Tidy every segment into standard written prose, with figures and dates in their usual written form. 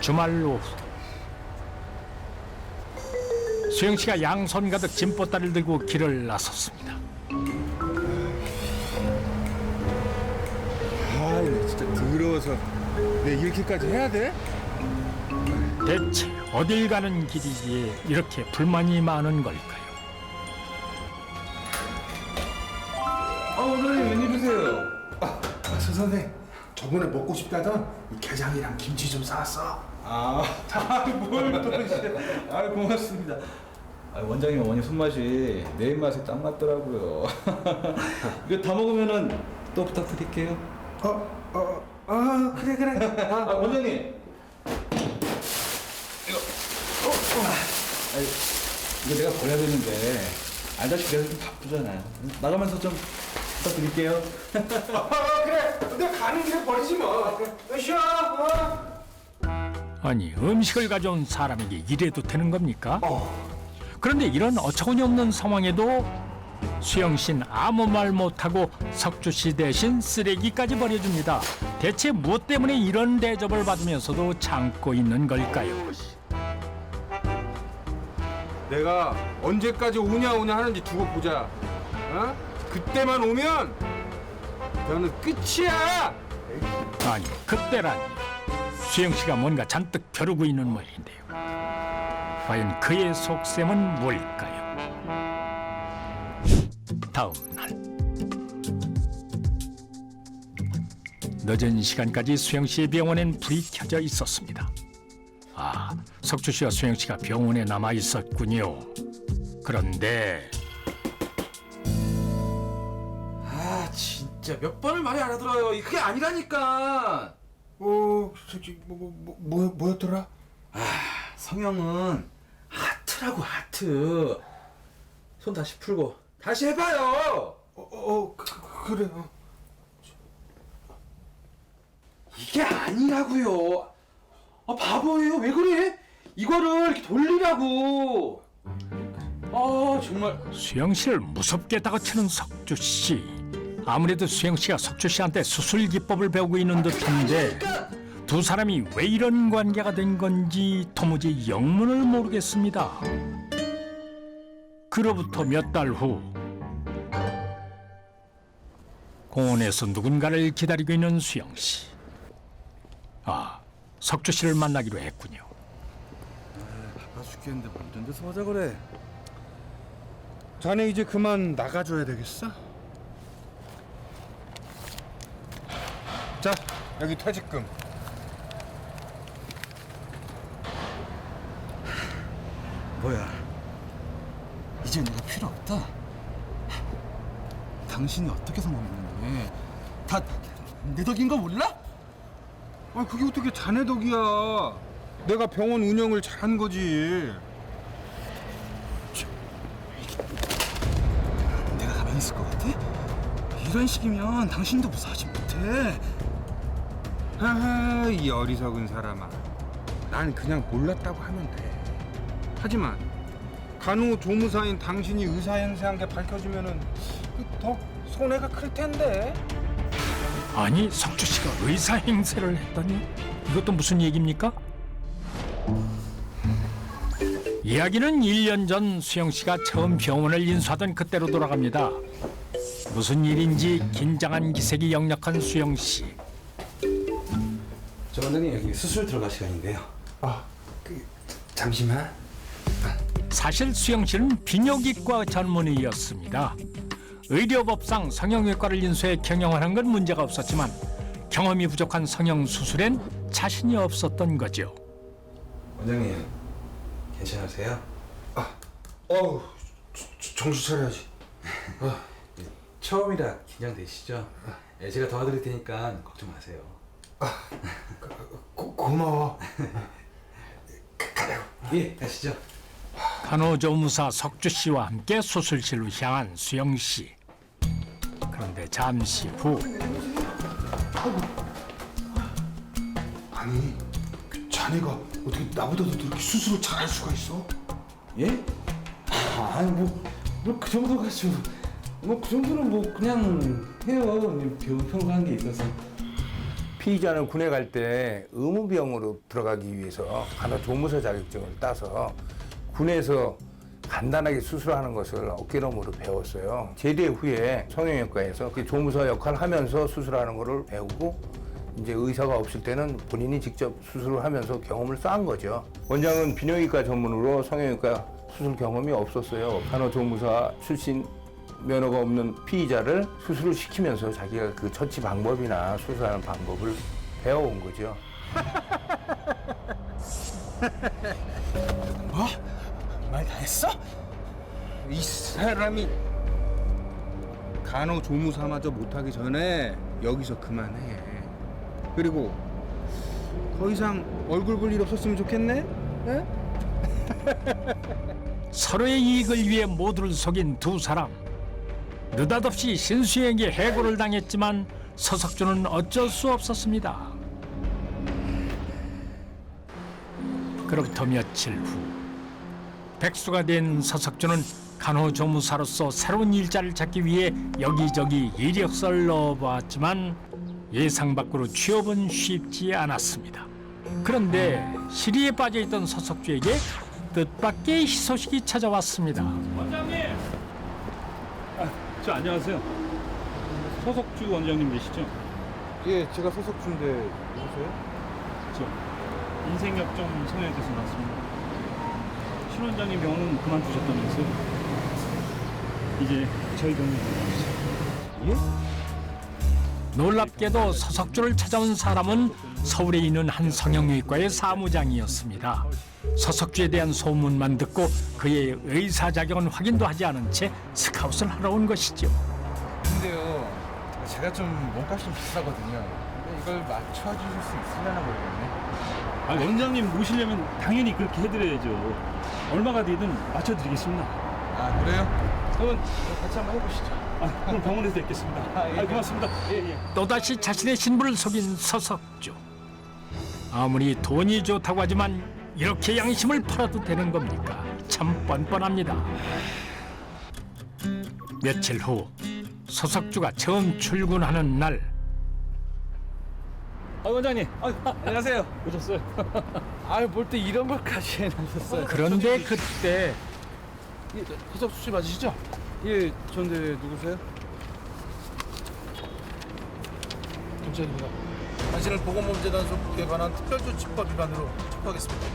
주말 오후 수영 씨가 양손 가득 짐보따리를 들고 길을 나섰습니다. 아, 진짜 더러워서 내 이렇게까지 해야 돼? 대체 어딜 가는 길이기에 이렇게 불만이 많은 걸까요? 선생님 웬일이세요? 서 선생, 저번에 먹고 싶다던 이 게장이랑 김치 좀 사왔어. 뭘 또 이제? 고맙습니다. 원장님 어머니 손맛이 내 입맛에 딱 맞더라고요. 이거 다 먹으면은 또 부탁드릴게요. 그래. 원장님. 이거 내가 버려야 되는데 알다시피 내가 좀 바쁘잖아요. 나가면서 좀 부탁드릴게요. 그래. 내가 가는 길에 버리지 뭐. 쉬어. 아니 음식을 가져온 사람에게 이래도 되는 겁니까? 그런데 이런 어처구니 없는 상황에도 수영 씨는 아무 말 못하고 석주 씨 대신 쓰레기까지 버려줍니다. 대체 무엇 때문에 이런 대접을 받으면서도 참고 있는 걸까요? 내가 언제까지 오냐 하는지 두고 보자. 그때만 오면 너는 끝이야. 아니 그때라니 수영 씨가 뭔가 잔뜩 벼르고 있는 모양인데요. 과연 그의 속셈은 뭘까요? 다음 날 늦은 시간까지 수영 씨의 병원엔 불이 켜져 있었습니다. 석주 씨와 수영 씨가 병원에 남아 있었군요. 그런데 진짜 몇 번을 말이 알아들어요. 그게 아니라니까. 저기 뭐였더라? 성형은 하트라고 하트. 손 다시 풀고 다시 해봐요. 그래. 이게 아니라고요. 바보예요. 왜 그래? 이거를 이렇게 돌리라고. 정말. 수영 씨를 무섭게 다그치는 석주 씨. 아무래도 수영 씨가 석주 씨한테 수술 기법을 배우고 있는 듯한데 두 사람이 왜 이런 관계가 된 건지 도무지 영문을 모르겠습니다. 그로부터 몇 달 후 공원에서 누군가를 기다리고 있는 수영 씨. 석주 씨를 만나기로 했군요. 바빠 죽겠는데 뭐 이런 데서 하자 그래. 자네 이제 그만 나가줘야 되겠어? 자, 여기 퇴직금. 뭐야? 이제 내가 필요 없다. 당신이 어떻게 성공했는데 다 내 덕인 거 몰라? 그게 어떻게 자네 덕이야. 내가 병원 운영을 잘한 거지. 내가 가만히 있을 것 같아? 이런 식이면 당신도 무사하지 못해. 이 어리석은 사람아. 난 그냥 몰랐다고 하면 돼. 하지만 간호조무사인 당신이 의사 행세한 게 밝혀지면은 더 손해가 클 텐데. 아니 석주 씨가 의사 행세를 했다니 이것도 무슨 얘기입니까? 이야기는 1년 전 수영 씨가 처음 병원을 인수하던 그때로 돌아갑니다. 무슨 일인지 긴장한 기색이 역력한 수영 씨. 저 원장님 여기 수술 들어갈 시간인데요. 잠시만. 사실 수영 씨는 비뇨기과 전문의였습니다. 의료법상 성형외과를 인수해 경영을 한 건 문제가 없었지만 경험이 부족한 성형수술엔 자신이 없었던 거죠. 원장님 괜찮으세요? 정신 차려야지. 처음이라 긴장되시죠? 제가 도와드릴 테니까 걱정 마세요. 고마워. 예, 가시죠. 간호조무사 석주 씨와 함께 수술실로 향한 수영 씨. 그런데 잠시 후 아니, 자네가 어떻게 나보다도 이렇게 수술을 잘할 수가 있어? 예? 아니 뭐 그 정도까지 뭐 그 정도는 뭐 그냥 해요. 병평가한 게 있어서. 피의자는 군에 갈 때 의무병으로 들어가기 위해서 간호조무사 자격증을 따서 군에서 간단하게 수술하는 것을 어깨너머로 배웠어요. 제대 후에 성형외과에서 그 조무사 역할을 하면서 수술하는 것을 배우고 이제 의사가 없을 때는 본인이 직접 수술을 하면서 경험을 쌓은 거죠. 원장은 비뇨기과 전문으로 성형외과 수술 경험이 없었어요. 간호조무사 출신 면허가 없는 피의자를 수술을 시키면서 자기가 그 처치 방법이나 수술하는 방법을 배워온 거죠. 뭐? 말 다 했어? 이 사람이 간호조무사마저 못하기 전에 여기서 그만해. 그리고 더 이상 얼굴 볼 일 없었으면 좋겠네? 에? 서로의 이익을 위해 모두를 속인 두 사람. 느닷없이 신수에게 해고를 당했지만 서석주는 어쩔 수 없었습니다. 그로부터 며칠 후 백수가 된 서석주는 간호조무사로서 새로운 일자를 찾기 위해 여기저기 이력서를 넣어보았지만 예상 밖으로 취업은 쉽지 않았습니다. 그런데 시리에 빠져있던 서석주에게 뜻밖의 희소식이 찾아왔습니다. 원장님! 저 안녕하세요. 서석주 원장님 계시죠? 예, 제가 서석주인데 누구세요? 저 인생역점 성형외과에서 나왔습니다. 신 원장님 병원은 그만두셨다면서요? 이제 저희 병원에 들어가시죠. 놀랍게도 서석주를 찾아온 사람은 서울에 있는 한 성형외과의 사무장이었습니다. 서석주에 대한 소문만 듣고 그의 의사 자격은 확인도 하지 않은 채 스카웃을 하러 온 것이죠. 근데요, 제가 좀 몸값이 좀 비싸거든요. 근데 이걸 맞춰주실 수 있으려나 모르겠네. 아, 원장님 모시려면 당연히 그렇게 해드려야죠. 얼마가 되든 맞춰드리겠습니다. 아, 그래요? 그러면 같이 한번 해보시죠. 아, 그럼 병원에서 뵙겠습니다. 예. 고맙습니다. 예. 또다시 자신의 신분을 속인 서석주. 아무리 돈이 좋다고 하지만 이렇게 양심을 팔아도 되는 겁니까? 참 뻔뻔합니다. 며칠 후 서석주가 처음 출근하는 날. 아, 원장님. 안녕하세요. 오셨어요? 아유 뭘 또 이런 걸까지 해놓으셨어요? 그런데 그때 서석수 씨 맞으시죠? 예, 전데 누구세요? 경찰입니다. 당신을 보건범죄단 소속에 관한 특별조치법 위반으로 체포하겠습니다.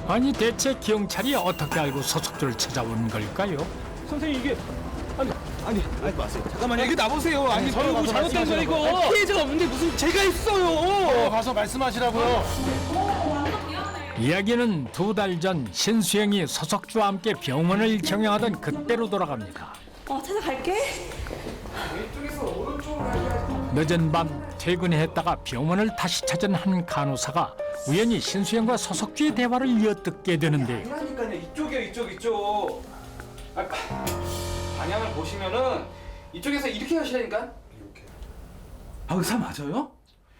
아니 대체 경찰이 어떻게 알고 서석주를 찾아온 걸까요? 선생님 이게 아니 마세요. 잠깐만요. 이게 나보세요. 아니 저희 뭐 잘못된 거 이거. 피해자가 없는데 무슨 제가 있어요. 가서 말씀하시라고요. 이야기는 두 달 전 신수영이 서석주와 함께 병원을 경영하던 그때로 돌아갑니다. 찾아갈게. 늦은 밤 퇴근했다가 병원을 다시 찾은 한 간호사가 우연히 신수영과 서석주의 대화를 이어듣게 되는데요. 그러니까요, 이쪽이요, 이쪽. 아, 방향을 보시면은 이쪽에서 이렇게 하시라니까. 이렇게. 아, 의사 맞아요?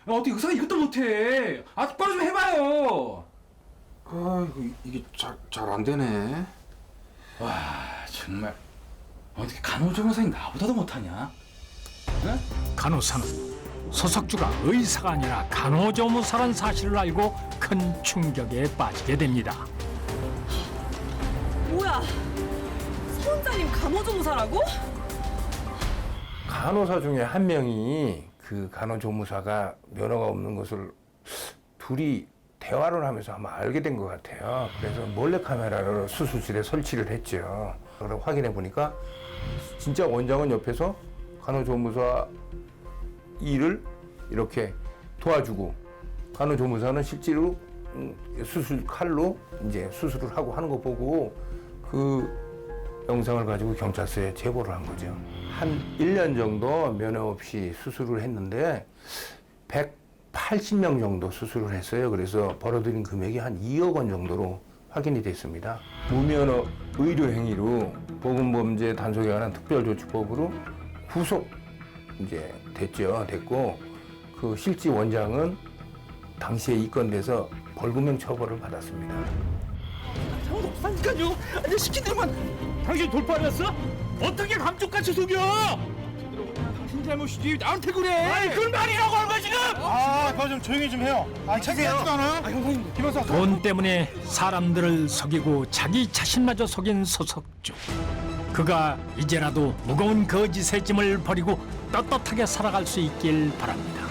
아, 어떻게 의사가 이것도 못해? 아, 똑바로 좀 해봐요. 아이고, 이게 잘 안 되네. 와, 정말 어떻게 간호조무사님 나보다도 못하냐? 응? 간호사는 서석주가 의사가 아니라 간호조무사란 사실을 알고 큰 충격에 빠지게 됩니다. 뭐야? 서 원장님 간호조무사라고? 간호사 중에 한 명이 그 간호조무사가 면허가 없는 것을 둘이 대화를 하면서 아마 알게 된 것 같아요. 그래서 몰래카메라를 수술실에 설치를 했죠. 그걸 확인해 보니까 진짜 원장은 옆에서 간호조무사 일을 이렇게 도와주고 간호조무사는 실제로 수술 칼로 이제 수술을 하고 하는 거 보고 그 영상을 가지고 경찰서에 제보를 한 거죠. 한 1년 정도 면허 없이 수술을 했는데 180명 정도 수술을 했어요. 그래서 벌어들인 금액이 한 2억 원 정도로 확인이 됐습니다. 무면허 의료 행위로 보건범죄 단속에 관한 특별조치법으로 구속 이제 됐고 그 실지 원장은 당시에 입건돼서 벌금형 처벌을 받았습니다. 잘못 없다니까요. 아니 시킨 대로만. 당신 돌팔이었어? 어떻게 감쪽같이 속여? 당신이 사람 잘못이지 나한테 그래. 아니 그런 말이라고 하는 거야 지금. 아, 저 좀 조용히 좀 해요. 아, 창피하지도 않아요? 아, 형님. 김현석. 돈 때문에 사람들을 속이고 자기 자신마저 속인 서석주. 그가 이제라도 무거운 거짓의 짐을 버리고 떳떳하게 살아갈 수 있길 바랍니다.